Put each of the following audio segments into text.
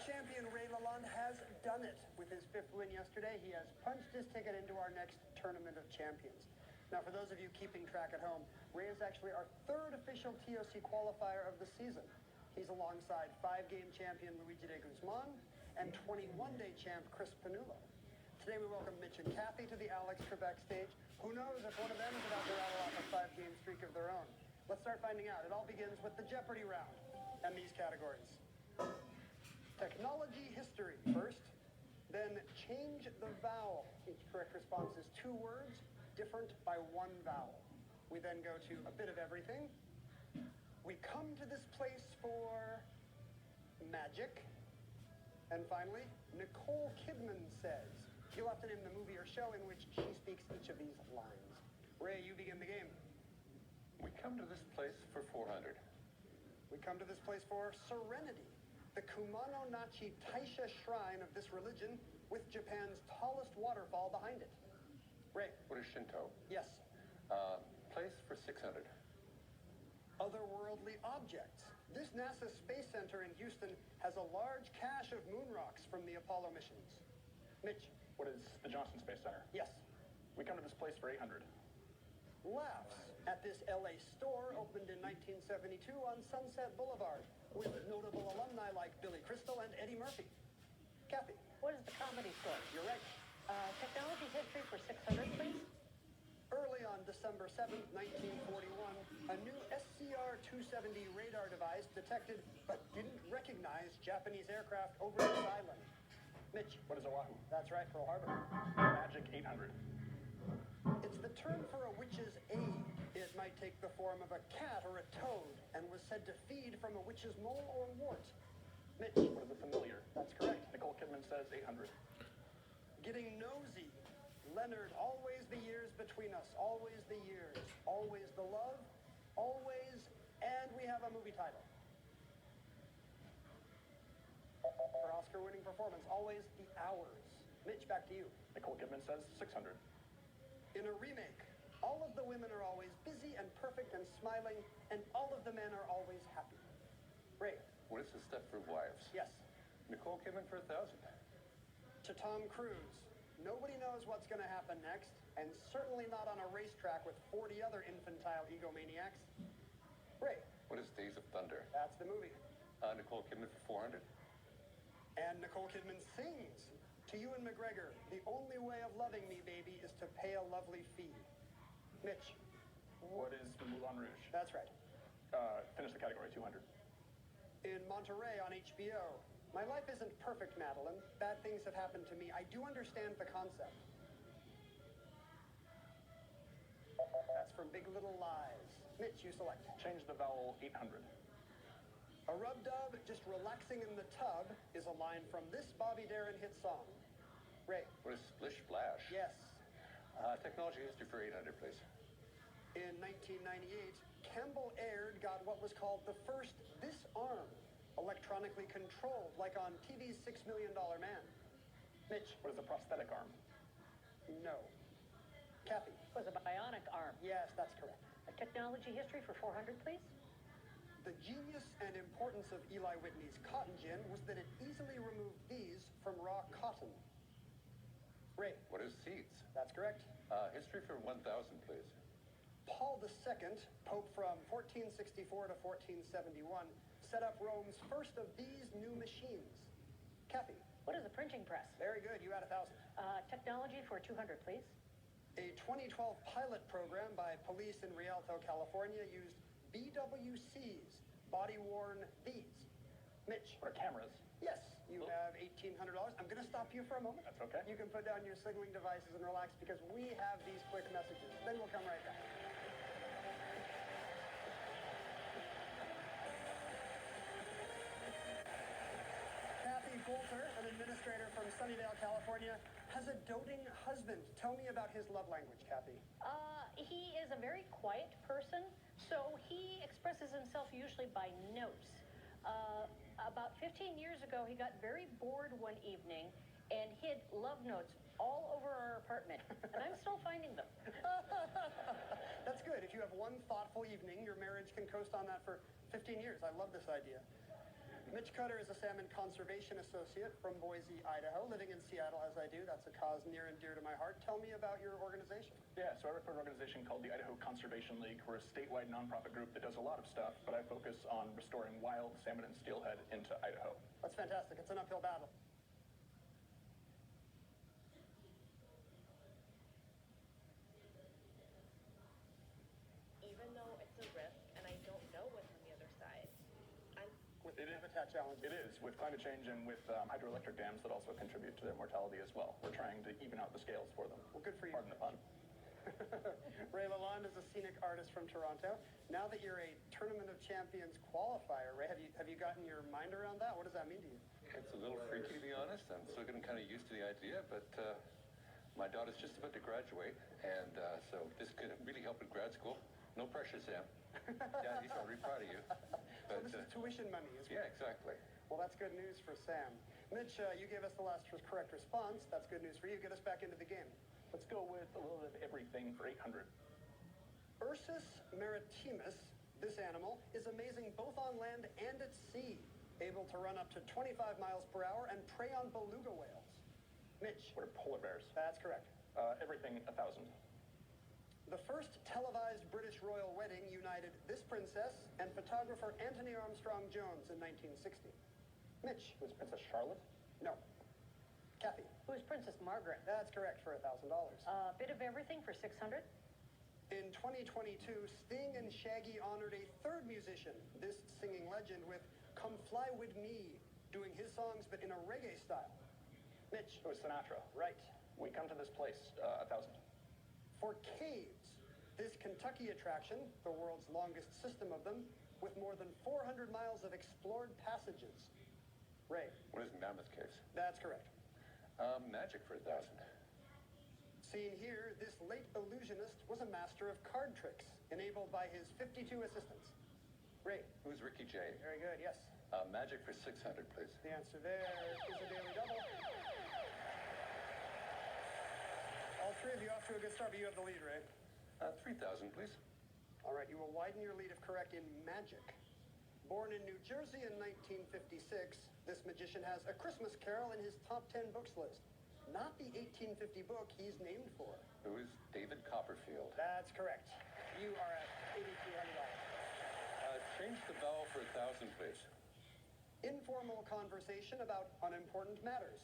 champion Ray Lalonde has done it. With his fifth win yesterday, he has punched his ticket into our next Tournament of Champions. Now, for those of you keeping track at home, Ray is actually our third official TOC qualifier of the season. He's alongside 5-game champion Luigi de Guzman and 21-day champ Chris Pannulo. Today we welcome Mitch and Kathy to the Alex Trebek stage. Who knows if one of them is about to rattle off a 5-game streak of their own. Let's start finding out. It all begins with the Jeopardy round and these categories. Technology history first, then change the vowel. Each correct response is 2 words, different by 1 vowel. We then go to a bit of everything. We come to this place for magic. And finally, Nicole Kidman says. You'll have to name the movie or show in which she speaks each of these lines. Ray, you begin the game. We come to this place for 400. We come to this place for serenity. The Kumano-Nachi Taisha shrine of this religion with Japan's tallest waterfall behind it. Ray. What is Shinto? Yes. Place for 600. Otherworldly objects. This NASA Space Center in Houston has a large cache of moon rocks from the Apollo missions. Mitch. What is the Johnson Space Center? Yes. We come to this place for 800. Laughs at this LA store opened in 1972 on Sunset Boulevard with notable alumni like Billy Crystal and Eddie Murphy. Kathy. What is the Comedy Store? You're right. Technology history for 600, please. Early on December 7th, 1941, a new SCR-270 radar device detected but didn't recognize Japanese aircraft over this island. Mitch. What is Oahu? That's right, Pearl Harbor. Magic 800. It's the term for a witch's aid. It might take the form of a cat or a toad and was said to feed from a witch's mole or wart. Mitch. What is a familiar? That's correct. Nicole Kidman says 800. Getting nosy. Leonard, always the years between us, always the years, always the love, always, and we have a movie title. For Oscar-winning performance, always the hours. Mitch, back to you. Nicole Kidman says 600. In a remake, all of the women are always busy and perfect and smiling, and all of the men are always happy. Ray. What is the step for wives? Yes. Nicole Kidman for 1,000. To Tom Cruise. Nobody knows what's going to happen next, and certainly not on a racetrack with 40 other infantile egomaniacs. Ray. What is Days of Thunder? That's the movie. Nicole Kidman for 400. And Nicole Kidman sings. To Ewan McGregor, the only way of loving me, baby, is to pay a lovely fee. Mitch. What is the Moulin Rouge? That's right. Finish the category, 200. In Monterey on HBO. My life isn't perfect, Madeline. Bad things have happened to me. I do understand the concept. That's from Big Little Lies. Mitch, you select. Change the vowel, 800. A rub-dub just relaxing in the tub is a line from this Bobby Darin hit song. Ray. What is Splish Splash? Yes. Technology history for 800, please. In 1998, Campbell Aird got what was called the first disarm, electronically controlled, like on TV's $6 Million Man. Mitch. What is a prosthetic arm? No. Kathy. Was a bionic arm. Yes, that's correct. A technology history for 400, please. The genius and importance of Eli Whitney's cotton gin was that it easily removed these from raw cotton. Ray. What is Seeds? That's correct. History for 1,000, please. Paul II, Pope from 1464 to 1471, set up Rome's first of these new machines. Kathy. What is a printing press? Very good. You had 1,000. Technology for 200, please. A 2012 pilot program by police in Rialto, California used BWCs, body-worn these. Mitch. What are cameras? Yes, you have $1,800. I'm going to stop you for a moment. That's okay. You can put down your signaling devices and relax because we have these quick messages. Then we'll come right back. Kathy Bolter, an administrator from Sunnydale, California, has a doting husband. Tell me about his love language, Kathy. He is a very quiet person, so he expresses himself usually by notes. About 15 years ago, he got very bored one evening and hid love notes all over our apartment, and I'm still finding them. That's good. If you have one thoughtful evening, your marriage can coast on that for 15 years. I love this idea. Mitch Cutter is a salmon conservation associate from Boise, Idaho, living in Seattle as I do. That's a cause near and dear to my heart. Tell me about your organization. Yeah, so I work for an organization called the Idaho Conservation League. We're a statewide nonprofit group that does a lot of stuff, but I focus on restoring wild salmon and steelhead into Idaho. That's fantastic. It's an uphill battle. Even though it's a risk and I don't know what's on the other side, With the habitat challenge. It is, with climate change and with hydroelectric dams that also contribute to their mortality as well. We're trying to even out the scales for them. Well, good for you. Pardon the pun. Ray Lalonde is a scenic artist from Toronto. Now that you're a Tournament of Champions qualifier, Ray, have you gotten your mind around that? What does that mean to you? It's a little freaky, to be honest. I'm still getting kind of used to the idea, but my daughter's just about to graduate, and so this could really help with grad school. No pressure, Sam. Daddy's already proud of you. So this is tuition money, is Yeah, exactly. Well, that's good news for Sam. Mitch, you gave us the last correct response. That's good news for you. Get us back into the game. Let's go with a little bit of everything for 800. Ursus maritimus, this animal, is amazing both on land and at sea, able to run up to 25 miles per hour and prey on beluga whales. Mitch. What are polar bears? That's correct. Everything 1,000. The first televised British royal wedding united this princess and photographer Anthony Armstrong Jones in 1960. Mitch. Was Princess Charlotte? No. Kathy. Who's Princess Margaret? That's correct for $1,000. Bit of everything for 600. In 2022, Sting and Shaggy honored a third musician, this singing legend, with Come Fly With Me, doing his songs but in a reggae style. Mitch. It was Sinatra. Right. We come to this place, 1,000. For caves, this Kentucky attraction, the world's longest system of them, with more than 400 miles of explored passages. Ray. What is Mammoth Caves? That's correct. Magic for 1,000. Seen here, this late illusionist was a master of card tricks, enabled by his 52 assistants. Ray. Who's Ricky J? Very good, yes. Magic for 600, please. The answer there is a daily double. All three of you off to a good start, but you have the lead, Ray. 3,000, please. All right, you will widen your lead if correct in magic. Born in New Jersey in 1956, this magician has A Christmas Carol in his top 10 books list. Not the 1850 book he's named for. Who is David Copperfield? That's correct. You are at $8,200. Change the vowel for 1,000, please. Informal conversation about unimportant matters.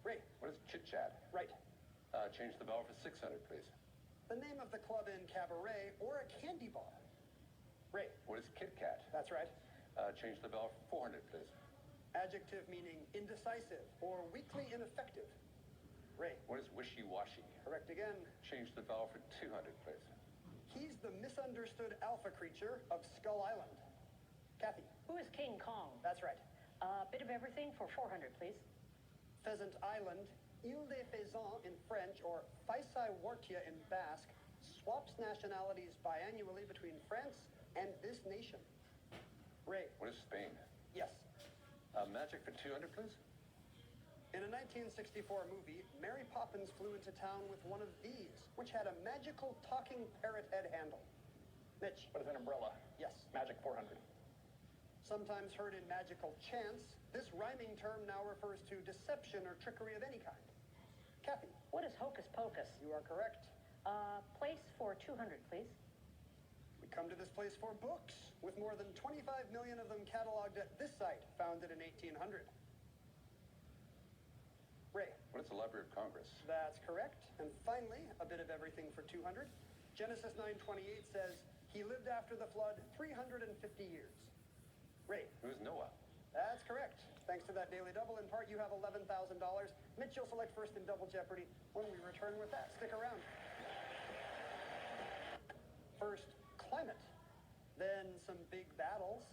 Ray. What is chit chat? Right. Change the vowel for 600, please. The name of the club in cabaret or a candy bar. Ray. What is Kit Kat? That's right. Change the vowel for 400, please. Adjective meaning indecisive or weakly ineffective. Ray. What is wishy-washy? Correct again. Change the vowel for 200, please. He's the misunderstood alpha creature of Skull Island. Kathy. Who is King Kong? That's right. Bit of everything for 400, please. Pheasant Island, Ile des Faisans in French or Faisai-Wartia in Basque, swaps nationalities biannually between France and this nation. Ray. What is Spain? Yes. Magic for 200, please. In a 1964 movie, Mary Poppins flew into town with one of these, which had a magical talking parrot head handle. Mitch. What is an umbrella? Yes. Magic 400. Sometimes heard in magical chants, this rhyming term now refers to deception or trickery of any kind. Kathy. What is Hocus Pocus? You are correct. Place for 200, please. We come to this place for books, with more than 25 million of them cataloged at this site, founded in 1800. Ray. What is the Library of Congress? That's correct. And finally, a bit of everything for 200. Genesis 9:28 says, he lived after the flood 350 years. Ray. Who's Noah? That's correct. Thanks to that daily double, in part, you have $11,000. Mitch, you'll select first in Double Jeopardy when we return with that. Stick around. First, climate. Then some big battles.